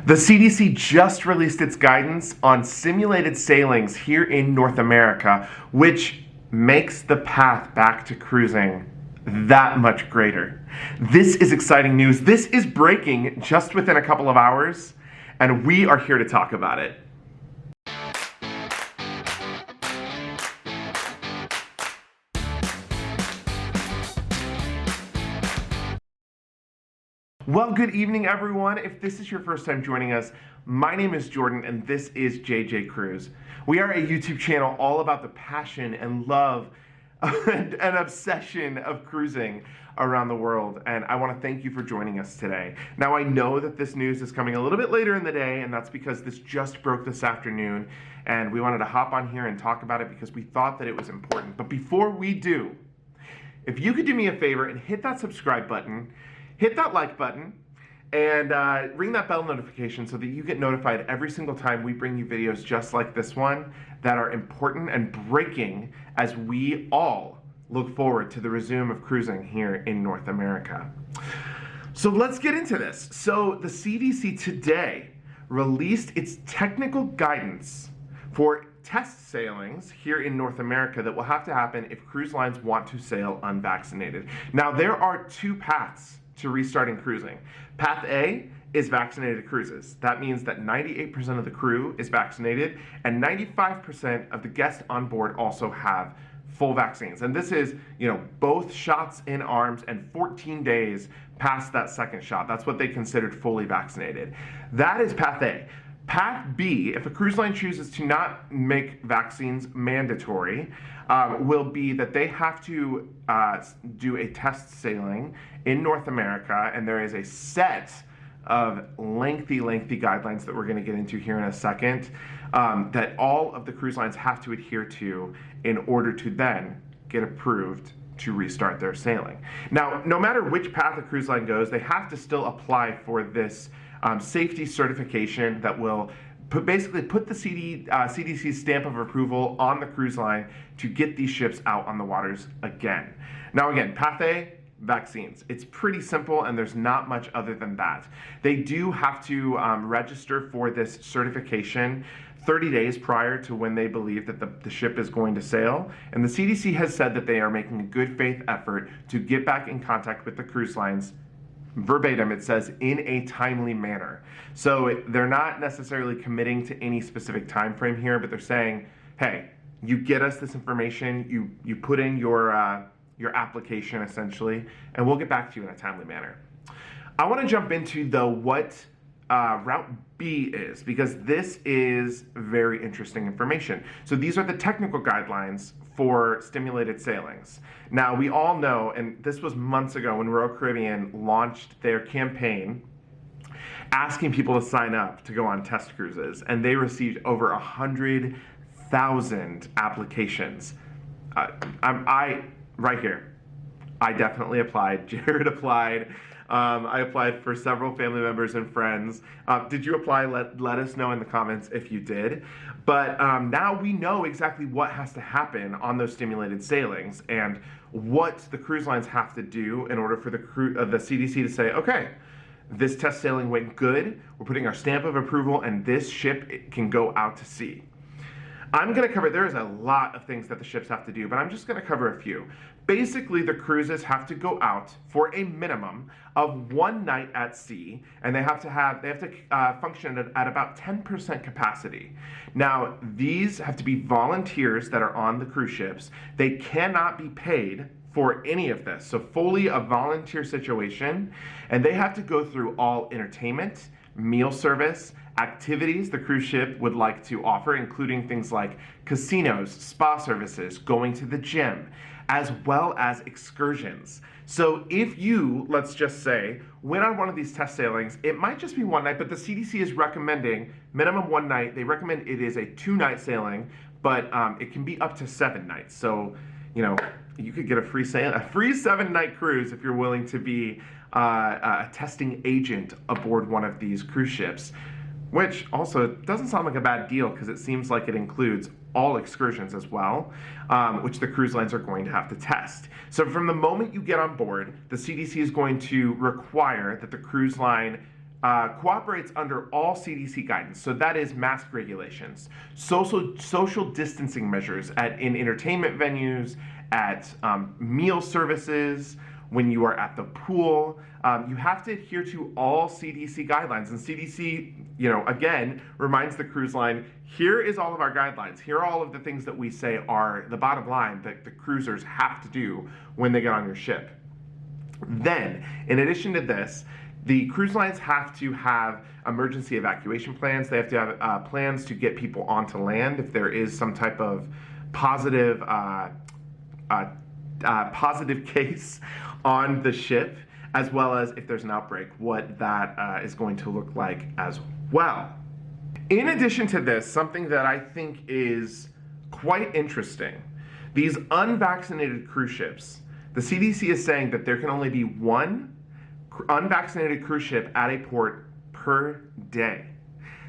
The CDC just released its guidance on simulated sailings here in North America, which makes the path back to cruising that much greater. This is exciting news. This is breaking just within a couple of hours, and we are here to talk about it. Well, good evening, everyone. If this is your first time joining us, my name is Jordan, and this is CDC Cruise. We are a YouTube channel all about the passion and love and obsession of cruising around the world, and I want to thank you for joining us today. Now, I know that this news is coming a little bit later in the day, and that's because this just broke this afternoon, and we wanted to hop on here and talk about it because we thought that it was important. But before we do, if you could do me a favor and hit that subscribe button, hit that like button, and ring that bell notification so that you get notified every single time we bring you videos just like this one that are important and breaking as we all look forward to the resume of cruising here in North America. So let's get into this. So the CDC today released its technical guidance for test sailings here in North America that will have to happen if cruise lines want to sail unvaccinated. Now, there are two paths to restarting cruising. Path A is vaccinated cruises. That means that 98% of the crew is vaccinated and 95% of the guests on board also have full vaccines. And this is, both shots in arms and 14 days past that second shot. That's what they considered fully vaccinated. That is path A. Path B, if a cruise line chooses to not make vaccines mandatory, will be that they have to do a test sailing in North America, and there is a set of lengthy guidelines that we're going to get into here in a second that all of the cruise lines have to adhere to in order to then get approved to restart their sailing. Now, no matter which path a cruise line goes, they have to still apply for this safety certification that will basically put the CDC's stamp of approval on the cruise line to get these ships out on the waters again. Now again, path A, vaccines. It's pretty simple and there's not much other than that. They do have to register for this certification 30 days prior to when they believe that the ship is going to sail. And the CDC has said that they are making a good faith effort to get back in contact with the cruise lines. Verbatim, it says in a timely manner. So they're not necessarily committing to any specific time frame here, but they're saying, hey, you get us this information, you put in your application essentially, and we'll get back to you in a timely manner. I want to jump into what Route B is, because this is very interesting information. So these are the technical guidelines for stimulated sailings. Now, we all know, and this was months ago when Royal Caribbean launched their campaign asking people to sign up to go on test cruises, and they received over 100,000 applications. Right here, I definitely applied. Jared applied. I applied for several family members and friends. Did you apply? Let us know in the comments if you did. But now we know exactly what has to happen on those stimulated sailings and what the cruise lines have to do in order for the CDC to say, okay, this test sailing went good. We're putting our stamp of approval, and this ship can go out to sea. I'm going to cover, there's a lot of things that the ships have to do, but I'm just going to cover a few. Basically, the cruises have to go out for a minimum of 1 night at sea, and they have to function at about 10% capacity. Now, these have to be volunteers that are on the cruise ships. They cannot be paid for any of this, so fully a volunteer situation, and they have to go through all entertainment, meal service, activities the cruise ship would like to offer, including things like casinos, spa services, going to the gym, as well as excursions. So if you, let's just say, went on one of these test sailings, it might just be 1 night, but the CDC is recommending minimum 1 night. They recommend it is a 2-night sailing, but it can be up to 7 nights. So, you could get a free 7-night cruise if you're willing to be a testing agent aboard one of these cruise ships. Which also doesn't sound like a bad deal because it seems like it includes all excursions as well, which the cruise lines are going to have to test. So from the moment you get on board, the CDC is going to require that the cruise line cooperates under all CDC guidance. So that is mask regulations, social distancing measures in entertainment venues, at meal services, when you are at the pool. You have to adhere to all CDC guidelines. And CDC, again, reminds the cruise line, here is all of our guidelines. Here are all of the things that we say are the bottom line that the cruisers have to do when they get on your ship. Then, in addition to this, the cruise lines have to have emergency evacuation plans. They have to have plans to get people onto land if there is some type of positive case on the ship, as well as if there's an outbreak, what that is going to look like as well. In addition to this, something that I think is quite interesting, these unvaccinated cruise ships, the CDC is saying that there can only be one unvaccinated cruise ship at a port per day.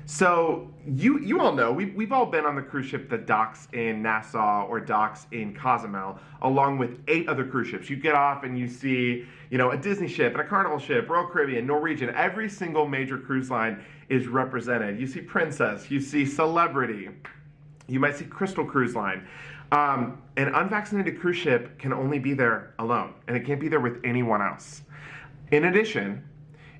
So you all know, we've all been on the cruise ship that docks in Nassau or docks in Cozumel, along with 8 other cruise ships. You get off and you see, a Disney ship and a Carnival ship, Royal Caribbean, Norwegian. Every single major cruise line is represented. You see Princess, you see Celebrity, you might see Crystal Cruise Line. An unvaccinated cruise ship can only be there alone, and it can't be there with anyone else. In addition,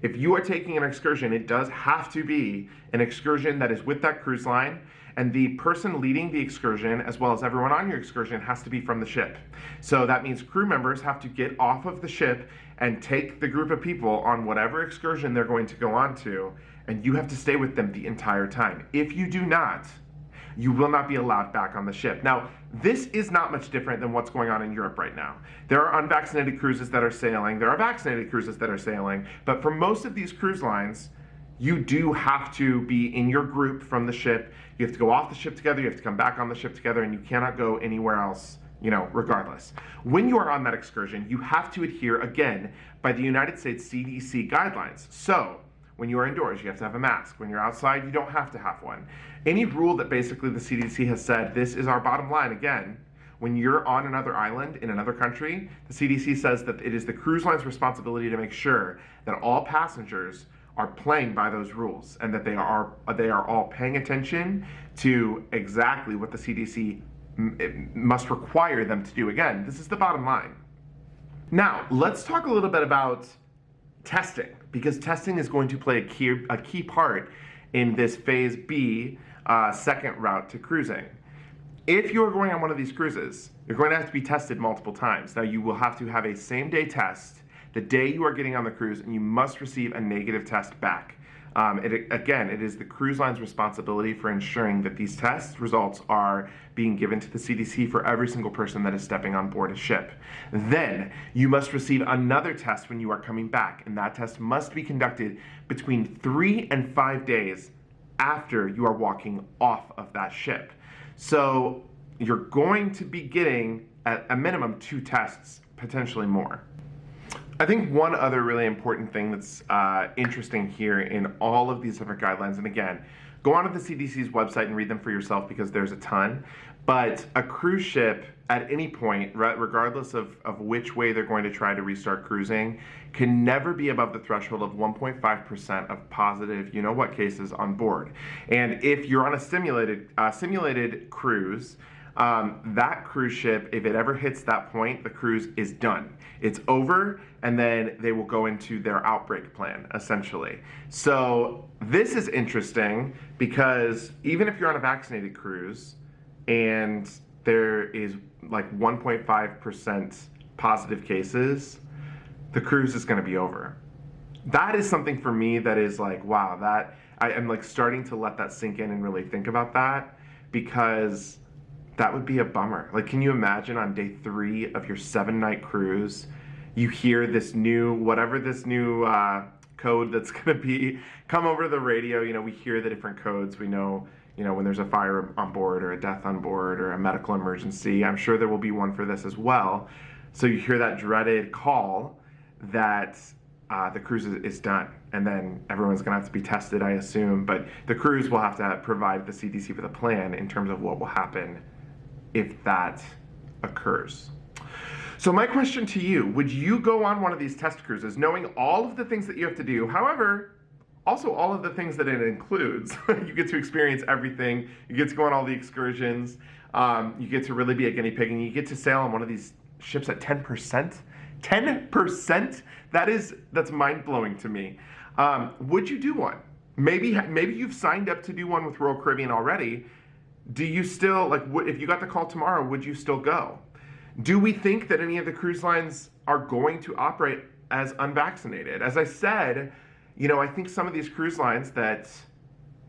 if you are taking an excursion, it does have to be an excursion that is with that cruise line, and the person leading the excursion, as well as everyone on your excursion, has to be from the ship. So that means crew members have to get off of the ship and take the group of people on whatever excursion they're going to go on to, and you have to stay with them the entire time. If you do not, you will not be allowed back on the ship. Now, this is not much different than what's going on in Europe right now. There are unvaccinated cruises that are sailing, there are vaccinated cruises that are sailing, but for most of these cruise lines, you do have to be in your group from the ship. You have to go off the ship together, you have to come back on the ship together, and you cannot go anywhere else, regardless. When you are on that excursion, you have to adhere, again, by the United States CDC guidelines. So, when you are indoors, you have to have a mask. When you're outside, you don't have to have one. Any rule that basically the CDC has said, this is our bottom line, again, when you're on another island in another country, the CDC says that it is the cruise line's responsibility to make sure that all passengers are playing by those rules and that they are all paying attention to exactly what the CDC must require them to do. Again, this is the bottom line. Now, let's talk a little bit about testing, because testing is going to play a key part in this phase B, second route to cruising. If you're going on one of these cruises, you're going to have to be tested multiple times. Now, you will have to have a same-day test the day you are getting on the cruise, and you must receive a negative test back. It is the cruise line's responsibility for ensuring that these test results are being given to the CDC for every single person that is stepping on board a ship. Then, you must receive another test when you are coming back, and that test must be conducted between 3 and 5 days after you are walking off of that ship. So, you're going to be getting, at a minimum, 2 tests, potentially more. I think one other really important thing that's interesting here in all of these different guidelines, and again, go onto the CDC's website and read them for yourself because there's a ton, but a cruise ship at any point, regardless of which way they're going to try to restart cruising, can never be above the threshold of 1.5% of positive you-know-what cases on board. And if you're on a simulated cruise, that cruise ship, if it ever hits that point, the cruise is done. It's over, and then they will go into their outbreak plan, essentially. So this is interesting because even if you're on a vaccinated cruise and there is like 1.5% positive cases, the cruise is going to be over. That is something for me that is like, wow, that I am like starting to let that sink in and really think about that, because that would be a bummer. Like, can you imagine on day 3 of your 7-night cruise, you hear this new, whatever this new code that's gonna be, come over the radio, we hear the different codes, we know, when there's a fire on board or a death on board or a medical emergency. I'm sure there will be one for this as well. So you hear that dreaded call that the cruise is done, and then everyone's gonna have to be tested, I assume, but the cruise will have to provide the CDC with a plan in terms of what will happen if that occurs. So my question to you, would you go on one of these test cruises knowing all of the things that you have to do? However, also all of the things that it includes. You get to experience everything. You get to go on all the excursions. You get to really be a guinea pig, and you get to sail on one of these ships at 10%. 10%? That's mind-blowing to me. Would you do one? Maybe you've signed up to do one with Royal Caribbean already. Do you still, like, if you got the call tomorrow, would you still go? Do we think that any of the cruise lines are going to operate as unvaccinated? As I said, I think some of these cruise lines that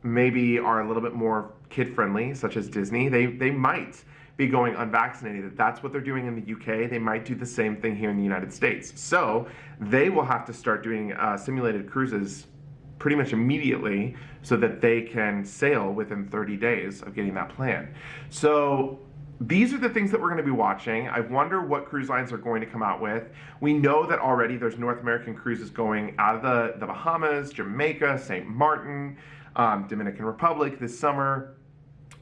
maybe are a little bit more kid-friendly, such as Disney, they might be going unvaccinated. That's what they're doing in the UK. They might do the same thing here in the United States. So they will have to start doing simulated cruises pretty much immediately so that they can sail within 30 days of getting that plan. So these are the things that we're going to be watching. I wonder what cruise lines are going to come out with. We know that already there's North American cruises going out of the Bahamas, Jamaica, St. Martin, Dominican Republic this summer,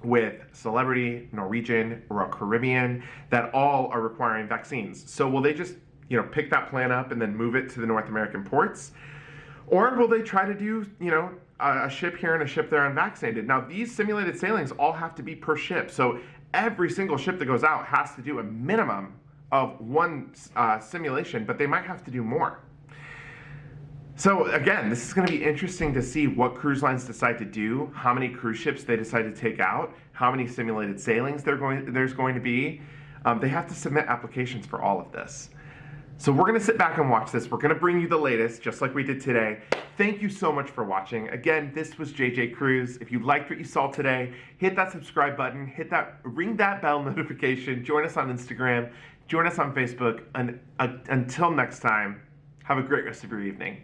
with Celebrity, Norwegian, Royal Caribbean, that all are requiring vaccines. So will they just, pick that plan up and then move it to the North American ports? Or will they try to do, a ship here and a ship there unvaccinated? Now, these simulated sailings all have to be per ship. So every single ship that goes out has to do a minimum of one simulation, but they might have to do more. So again, this is going to be interesting to see what cruise lines decide to do, how many cruise ships they decide to take out, how many simulated sailings there's going to be. They have to submit applications for all of this. So we're going to sit back and watch this. We're going to bring you the latest, just like we did today. Thank you so much for watching. Again, this was JJ Cruise. If you liked what you saw today, hit that subscribe button, ring that bell notification, join us on Instagram, join us on Facebook, and until next time, have a great rest of your evening.